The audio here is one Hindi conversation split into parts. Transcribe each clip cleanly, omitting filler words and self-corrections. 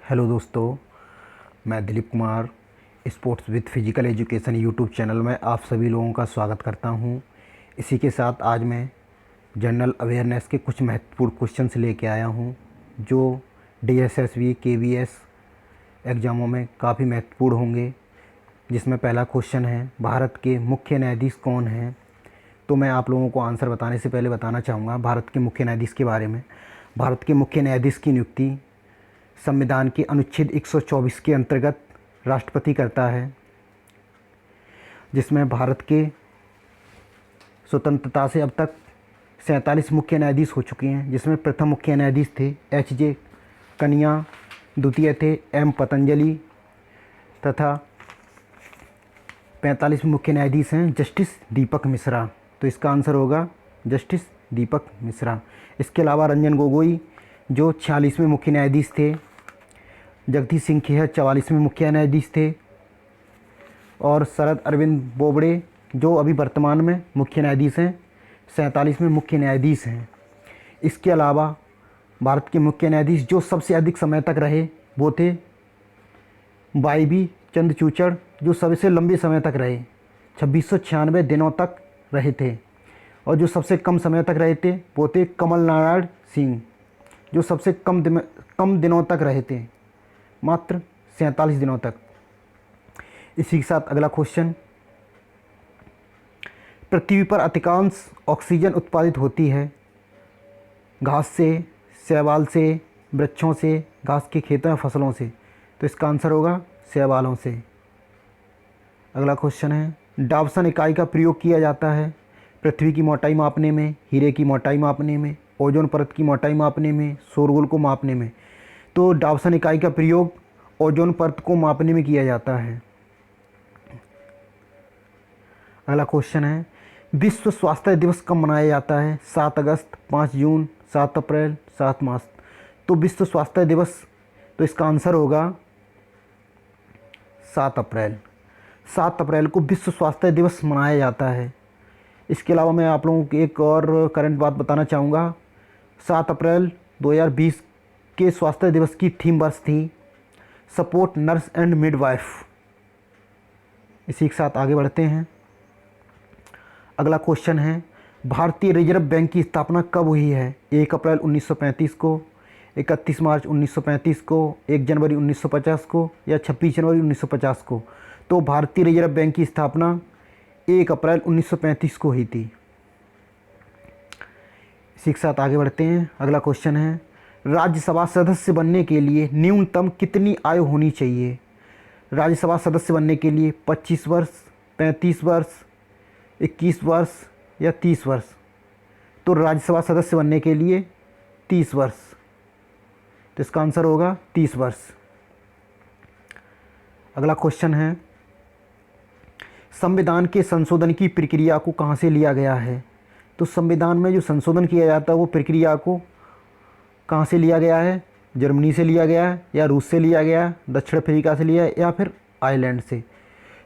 हेलो दोस्तों, मैं Dilip Kumar sports with physical education YouTube channel में आप सभी लोगों का स्वागत करता हूं। इसी के साथ आज मैं जनरल अवेयरनेस के कुछ महत्वपूर्ण क्वेश्चंस लेके आया हूं जो डीएसएसबी केवीएस एग्ज़ामों में काफ़ी महत्वपूर्ण होंगे। जिसमें पहला क्वेश्चन है, भारत के मुख्य न्यायाधीश कौन हैं। तो मैं आप लोगों को आंसर बताने से पहले बताना चाहूँगा भारत के मुख्य न्यायाधीश के बारे में। भारत के मुख्य न्यायाधीश की नियुक्ति संविधान के अनुच्छेद 124 के अंतर्गत राष्ट्रपति करता है, जिसमें भारत के स्वतंत्रता से अब तक 47 मुख्य न्यायाधीश हो चुके हैं। जिसमें प्रथम मुख्य न्यायाधीश थे एच.जे. कनिया, द्वितीय थे एम. पतंजलि तथा 45 मुख्य न्यायाधीश हैं जस्टिस दीपक मिश्रा। तो इसका आंसर होगा जस्टिस दीपक मिश्रा। इसके अलावा रंजन गोगोई जो 46वें मुख्य न्यायाधीश थे, जगदीश सिंह खेहर 44वें मुख्य न्यायाधीश थे और शरद अरविंद बोबड़े जो अभी वर्तमान में मुख्य न्यायाधीश हैं 47वें मुख्य न्यायाधीश हैं। इसके अलावा भारत के मुख्य न्यायाधीश जो सबसे अधिक समय तक रहे वो थे वाई.बी. चंद्रचूड़ जो सबसे लंबे समय तक रहे, 2696 दिनों तक रहे थे। और जो सबसे कम समय तक रहे थे वो थे कमल नारायण सिंह जो सबसे कम दिनों तक रहे थे, मात्र 47 दिनों तक। इसी के साथ अगला क्वेश्चन, पृथ्वी पर अधिकांश ऑक्सीजन उत्पादित होती है घास से, शैवाल से, वृक्षों से, घास के खेतों या फसलों से। तो इसका आंसर होगा शैवालों से। अगला क्वेश्चन है, डावसन इकाई का प्रयोग किया जाता है पृथ्वी की मोटाई मापने में, हीरे की मोटाई मापने में, ओजोन परत की मोटाई मापने में, शोरगुल को मापने में। तो डावसन इकाई का प्रयोग ओजोन परत को मापने में किया जाता है। अगला क्वेश्चन है, विश्व स्वास्थ्य दिवस कब मनाया जाता है। 7 अगस्त, 5 जून, 7 अप्रैल, 7 मार्च। तो विश्व स्वास्थ्य दिवस, तो इसका आंसर होगा 7 अप्रैल। 7 अप्रैल को विश्व स्वास्थ्य दिवस मनाया जाता है। इसके अलावा मैं आप लोगों को एक और करंट बात बताना चाहूँगा। 7 अप्रैल 2020 के स्वास्थ्य दिवस की थीम वर्ष थी सपोर्ट नर्स एंड मिडवाइफ। इसी के साथ आगे बढ़ते हैं। अगला क्वेश्चन है, भारतीय रिजर्व बैंक की स्थापना कब हुई है। 1 अप्रैल 1935 को, 31 मार्च 1935 को, 1 जनवरी 1950 को या 26 जनवरी 1950 को। तो भारतीय रिजर्व बैंक की स्थापना 1 अप्रैल 1935 को हुई थी। इसी के साथ आगे बढ़ते हैं। अगला क्वेश्चन है, राज्यसभा सदस्य बनने के लिए न्यूनतम कितनी आयु होनी चाहिए। राज्यसभा सदस्य बनने के लिए 25 वर्ष, 35 वर्ष, 21 वर्ष या 30 वर्ष। तो राज्यसभा सदस्य बनने के लिए 30 वर्ष। तो इसका आंसर होगा 30 वर्ष। अगला क्वेश्चन है, संविधान के संशोधन की प्रक्रिया को कहाँ से लिया गया है। तो संविधान में जो संशोधन किया जाता है वो प्रक्रिया को कहाँ से लिया गया है। जर्मनी से लिया गया है या रूस से लिया गया है, दक्षिण अफ्रीका से लिया है या फिर आयरलैंड से।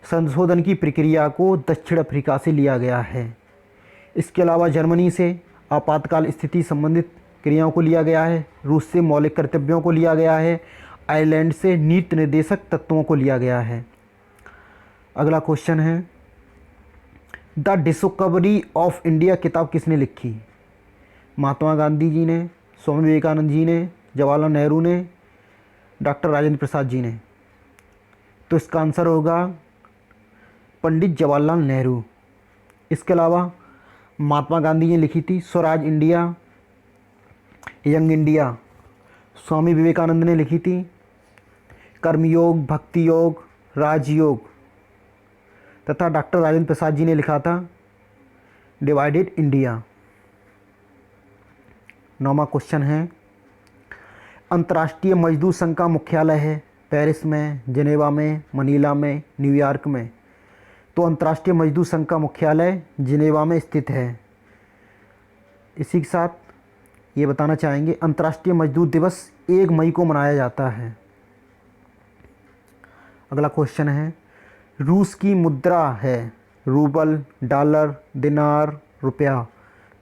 संशोधन की प्रक्रिया को दक्षिण अफ्रीका से लिया गया है। इसके अलावा जर्मनी से आपातकाल स्थिति संबंधित क्रियाओं को लिया गया है, रूस से मौलिक कर्तव्यों को लिया गया है, आयरलैंड से नीति निर्देशक तत्वों को लिया गया है। अगला क्वेश्चन है, द डिस्कवरी ऑफ इंडिया किताब किसने लिखी। महात्मा गांधी जी ने, स्वामी विवेकानंद जी ने, जवाहरलाल नेहरू ने, डॉक्टर राजेंद्र प्रसाद जी ने। तो इसका आंसर होगा पंडित जवाहरलाल नेहरू। इसके अलावा महात्मा गांधी ने लिखी थी Swaraj India, young India. Swami Vivekananda ने लिखी थी कर्मयोग, भक्ति योग, राजयोग। तथा डॉक्टर राजेंद्र प्रसाद जी ने लिखा था डिवाइडेड इंडिया। 9वां क्वेश्चन है, अंतर्राष्ट्रीय मजदूर संघ का मुख्यालय है पेरिस में, जिनेवा में, मनीला में, न्यूयॉर्क में। तो अंतर्राष्ट्रीय मजदूर संघ का मुख्यालय जिनेवा में स्थित है। इसी के साथ ये बताना चाहेंगे, अंतर्राष्ट्रीय मजदूर दिवस 1 मई को मनाया जाता है। अगला क्वेश्चन है, रूस की मुद्रा है रूबल, डॉलर, दिनार, रुपया।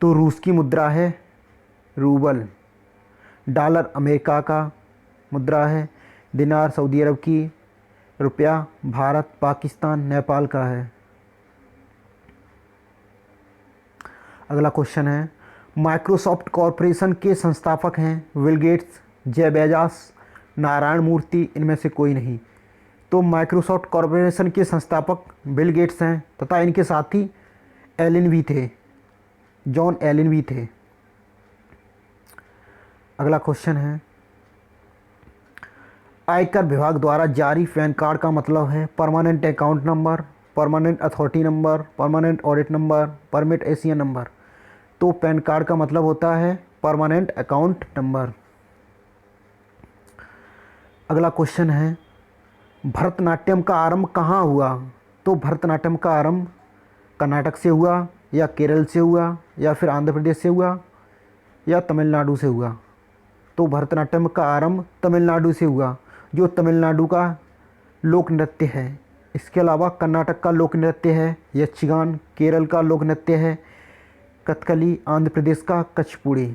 तो रूस की मुद्रा है रूबल। डॉलर अमेरिका का मुद्रा है, दिनार सऊदी अरब की, रुपया भारत, पाकिस्तान, नेपाल का है। अगला क्वेश्चन है, माइक्रोसॉफ्ट कॉरपोरेशन के संस्थापक हैं Bill Gates, Jeff Bezos, Narayana Murthy, इनमें से कोई नहीं। तो माइक्रोसॉफ्ट कॉरपोरेशन के संस्थापक बिल गेट्स हैं तथा इनके साथी एलन भी थे, जॉन एलन भी थे। अगला क्वेश्चन है, आयकर विभाग द्वारा जारी पैन कार्ड का मतलब है permanent account number, permanent authority number, permanent audit number, permit Asian number. तो पैन कार्ड का मतलब होता है परमानेंट अकाउंट नंबर। अगला क्वेश्चन है, भरतनाट्यम का आरंभ कहाँ हुआ? तो भरतनाट्यम का आरंभ कर्नाटक से हुआ, या केरल से हुआ, या फिर आंध्र प्रदेश से हुआ, या तमिलनाडु से हुआ। तो भरतनाट्यम का आरंभ तमिलनाडु से हुआ, जो तमिलनाडु का लोक नृत्य है। इसके अलावा कर्नाटक का लोक नृत्य है यक्षगान, केरल का लोक नृत्य है कथकली, आंध्र प्रदेश का कचपुड़ी।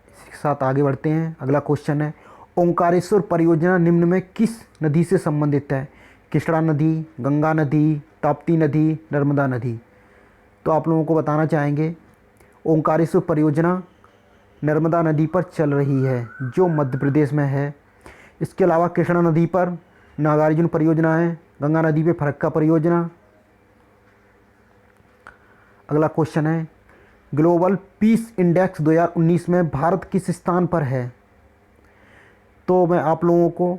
इसके साथ आगे बढ़ते हैं। अगला क्वेश्चन है, ओंकारेश्वर परियोजना निम्न में किस नदी से संबंधित है? कृष्णा नदी, गंगा नदी, ताप्ती नदी, नर्मदा नदी। तो आप लोगों को बताना चाहेंगे ओंकारेश्वर परियोजना नर्मदा नदी पर चल रही है, जो मध्य प्रदेश में है। इसके अलावा कृष्णा नदी पर नागार्जुन परियोजना है, गंगा नदी पे फरक्का परियोजना। अगला क्वेश्चन है, ग्लोबल पीस इंडेक्स 2019 में भारत किस स्थान पर है? तो मैं आप लोगों को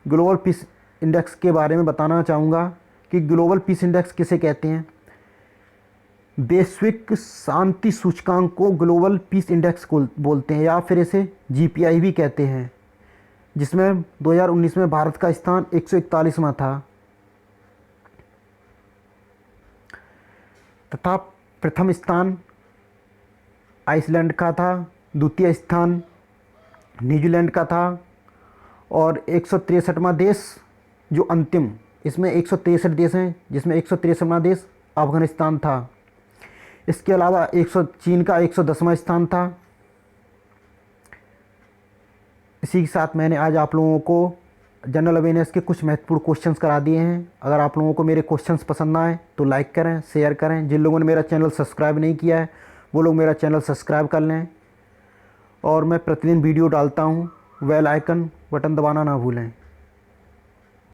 ग्लोबल पीस इंडेक्स के बारे में बताना चाहूँगा कि ग्लोबल पीस इंडेक्स किसे कहते हैं। वैश्विक शांति सूचकांक को ग्लोबल पीस इंडेक्स को बोलते हैं, या फिर इसे जीपीआई भी कहते हैं, जिसमें 2019 में भारत का स्थान 141वां था तथा प्रथम स्थान आइसलैंड का था, द्वितीय स्थान न्यूजीलैंड का था, और 163वां देश जो अंतिम, इसमें 163 देश हैं, जिसमें 163वां देश अफगानिस्तान था। इसके अलावा चीन का 110वां स्थान था। इसी के साथ मैंने आज आप लोगों को जनरल अवेयरनेस के कुछ महत्वपूर्ण क्वेश्चंस करा दिए हैं। अगर आप लोगों को मेरे क्वेश्चंस पसंद आए तो लाइक करें, शेयर करें। जिन लोगों ने मेरा चैनल सब्सक्राइब नहीं किया है वो लोग मेरा चैनल सब्सक्राइब कर लें, और मैं प्रतिदिन वीडियो डालता हूँ। बेल आइकन बटन दबाना ना भूलें।